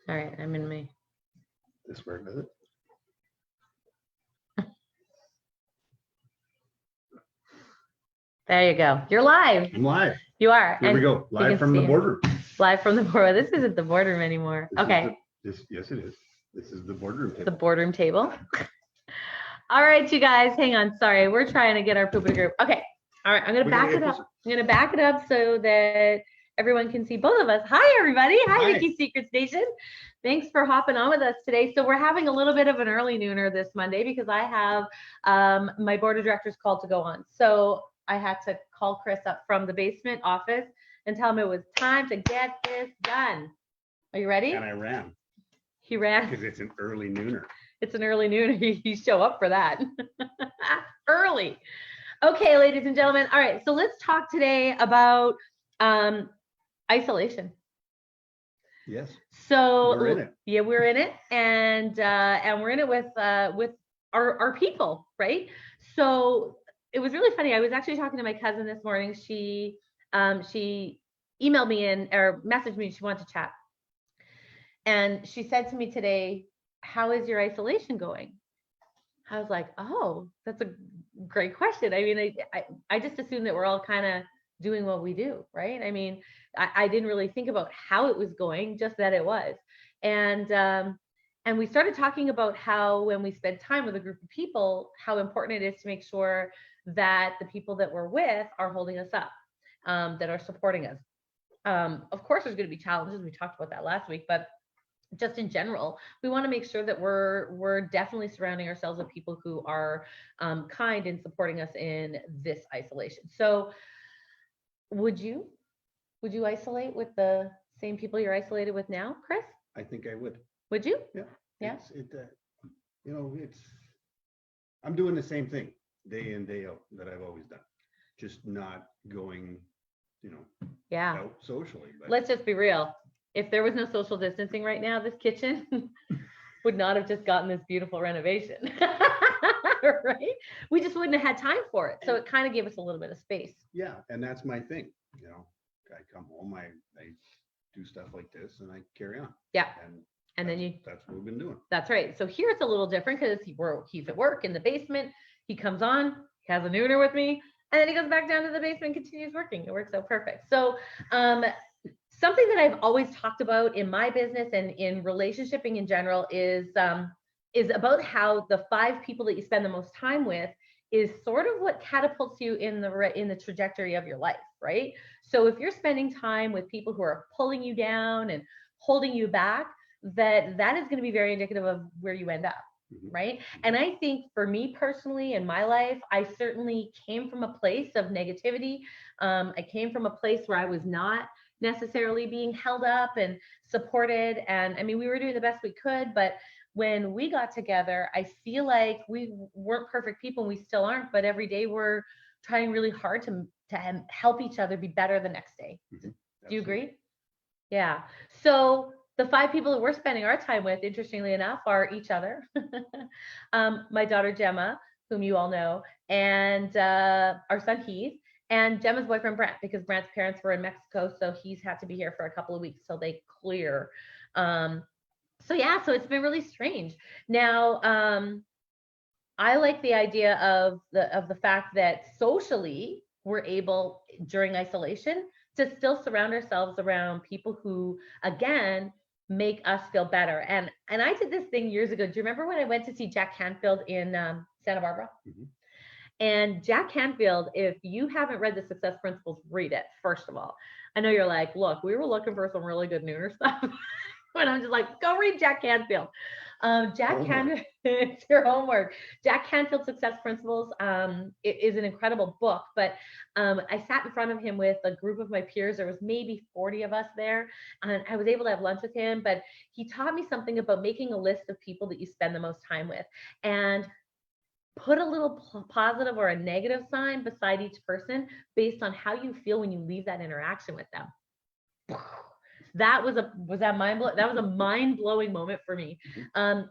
All right, I'm in my. This work, does it? There you go. You're live. I'm live. You are. Here we go. Live from the boardroom. Live from the boardroom. This isn't the boardroom anymore. Okay. Yes, it is. This is the boardroom table. The boardroom table. All right, you guys, hang on. Sorry, we're trying to get our poop in a group. Okay. All right, I'm gonna back it up. I'm gonna back it up so that everyone can see both of us. Hi, everybody. Hi, Vicki Secret Station. Thanks for hopping on with us today. So we're having a little bit of an early nooner this Monday because I have my board of directors called to go on. So I had to call Chris up from the basement office and tell him it was time to get this done. Are you ready? And I ran. He ran. Because it's an early nooner. It's an early nooner. You show up for that. Early. Okay, ladies and gentlemen. All right, so let's talk today about isolation. Yes. So we're in it. Yeah, we're in it, and we're in it with our people, right? So it was really funny. I was actually talking to my cousin this morning. She emailed me in or messaged me. She wanted to chat, and she said to me today, "How is your isolation going?" I was like, "Oh, that's a great question." I mean, I just assumed that we're all kind of doing what we do, right? I mean, I didn't really think about how it was going, just that it was. And we started talking about how when we spend time with a group of people, how important it is to make sure that the people that we're with are holding us up, that are supporting us. Of course, there's going to be challenges. We talked about that last week, but just in general, we want to make sure that we're definitely surrounding ourselves with people who are kind and supporting us in this isolation. So would you isolate with the same people you're isolated with now, Chris? I think I would. Would you? Yeah. Yeah. I'm doing the same thing day in, day out that I've always done. Just not going, out socially. But let's just be real. If there was no social distancing right now, this kitchen would not have just gotten this beautiful renovation. Right? We just wouldn't have had time for it. So it kind of gave us a little bit of space. Yeah, and that's my thing. I come home, I do stuff like this and I carry on. Yeah. And then that's what we've been doing. That's right. So here it's a little different because he's at work in the basement. He comes on, he has a nooner with me, and then he goes back down to the basement and continues working. It works out perfect. So something that I've always talked about in my business and in relationshiping in general is about how the 5 people that you spend the most time with is sort of what catapults you in the trajectory of your life, right? So if you're spending time with people who are pulling you down and holding you back, that is going to be very indicative of where you end up, right? And I think for me personally in my life, I certainly came from a place of negativity. I came from a place where I was not necessarily being held up and supported. And I mean, we were doing the best we could, but when we got together, I feel like we weren't perfect people and we still aren't, but every day we're trying really hard to help each other be better the next day. Do you agree? Yeah. So the 5 people that we're spending our time with, interestingly enough, are each other, my daughter Gemma, whom you all know, and our son Heath, and Gemma's boyfriend Brent, because Brent's parents were in Mexico, so he's had to be here for a couple of weeks till they clear. So it's been really strange. Now, I like the idea of the fact that socially we're able during isolation to still surround ourselves around people who, again, make us feel better. And I did this thing years ago. Do you remember when I went to see Jack Canfield in Santa Barbara? And Jack Canfield, if you haven't read the Success Principles, read it, first of all. I know you're like, look, we were looking for some really good nooner stuff. And I'm just like, go read Jack Canfield. Canfield, it's your homework. Jack Canfield's Success Principles it is an incredible book, but I sat in front of him with a group of my peers. There was maybe 40 of us there, and I was able to have lunch with him, but he taught me something about making a list of people that you spend the most time with and put a little positive or a negative sign beside each person based on how you feel when you leave that interaction with them. That was a mind-blowing moment for me. And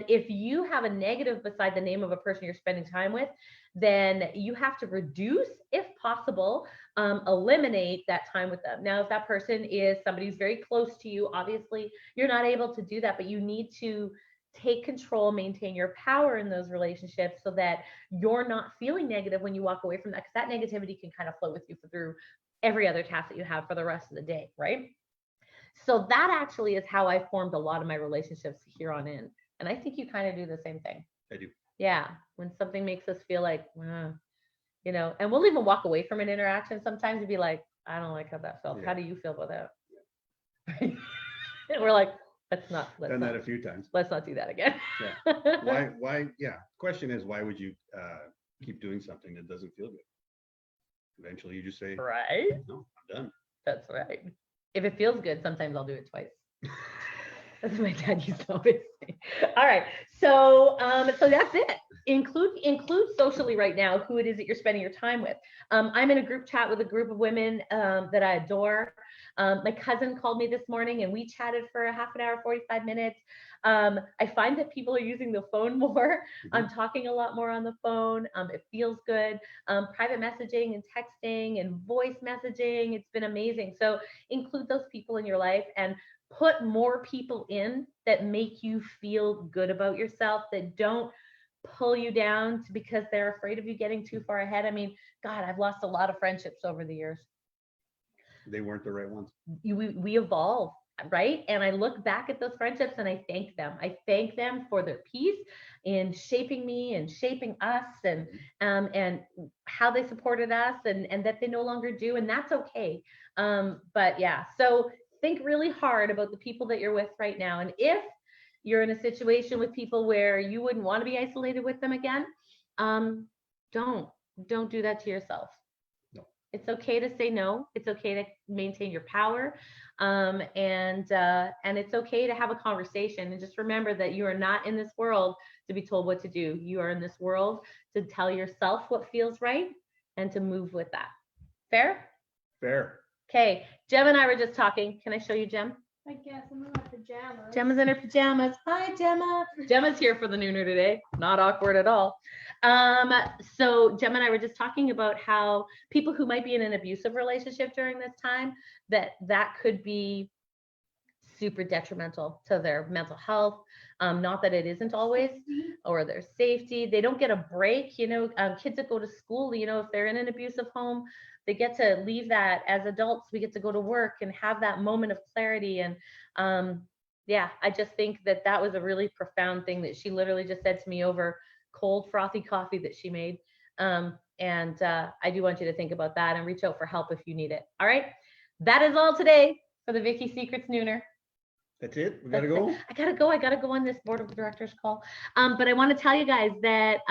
if you have a negative beside the name of a person you're spending time with, then you have to reduce, if possible, eliminate that time with them. Now, if that person is somebody who's very close to you, obviously you're not able to do that, but you need to take control, maintain your power in those relationships so that you're not feeling negative when you walk away from that, because that negativity can kind of flow with you through every other task that you have for the rest of the day, right? So that actually is how I formed a lot of my relationships here on in. And I think you kind of do the same thing. I do. Yeah. When something makes us feel like, you know, and we'll even walk away from an interaction sometimes and be like, I don't like how that felt. Yeah. How do you feel about that? Yeah. And we're like, let's not. Done that a few times. Let's not do that again. Yeah. Why? Yeah. Question is, why would you keep doing something that doesn't feel good? Eventually you just say, right? No, I'm done. That's right. If it feels good, sometimes I'll do it twice. That's what my dad used to always say. All right. So that's it. Include socially right now who it is that you're spending your time with. I'm in a group chat with a group of women that I adore. My cousin called me this morning and we chatted for a half an hour, 45 minutes. I find that people are using the phone more. I'm talking a lot more on the phone. It feels good. Private messaging and texting and voice messaging. It's been amazing. So include those people in your life and put more people in that make you feel good about yourself, that don't pull you down because they're afraid of you getting too far ahead. I mean, God, I've lost a lot of friendships over the years. They weren't the right ones. We evolve, right? And I look back at those friendships and I thank them. I thank them for their peace in shaping me and shaping us, and how they supported us, and that they no longer do, and that's okay. But yeah, so think really hard about the people that you're with right now. And if you're in a situation with people where you wouldn't want to be isolated with them again, don't do that to yourself. No. It's okay to say no. It's okay to maintain your power. And it's okay to have a conversation. And just remember that you are not in this world to be told what to do. You are in this world to tell yourself what feels right and to move with that. Fair? Fair. Okay, Gem and I were just talking. Can I show you Gem? I guess I'm in my pajamas. Gemma's in her pajamas. Hi, Gemma. Gemma's here for the nooner today. Not awkward at all. So Gemma and I were just talking about how people who might be in an abusive relationship during this time, that could be super detrimental to their mental health. Not that it isn't always, or their safety. They don't get a break. You know, kids that go to school, you know, if they're in an abusive home, they get to leave that. As adults, we get to go to work and have that moment of clarity. And I just think that was a really profound thing that she literally just said to me over cold, frothy coffee that she made. I do want you to think about that and reach out for help if you need it. All right. That is all today for the Vicki Secrets Nooner. That's it? We gotta go? I gotta go on this board of directors call. But I want to tell you guys that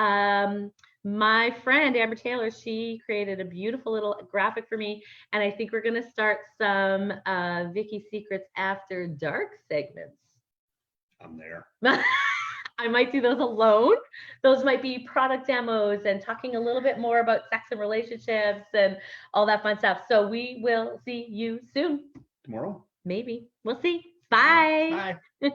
my friend Amber Taylor, she created a beautiful little graphic for me, and I think we're gonna start some Vicki Secrets After Dark segments. I'm there. I might do those alone. Those might be product demos and talking a little bit more about sex and relationships and all that fun stuff. So we will see you soon. Tomorrow? Maybe. We'll see. Bye. Bye.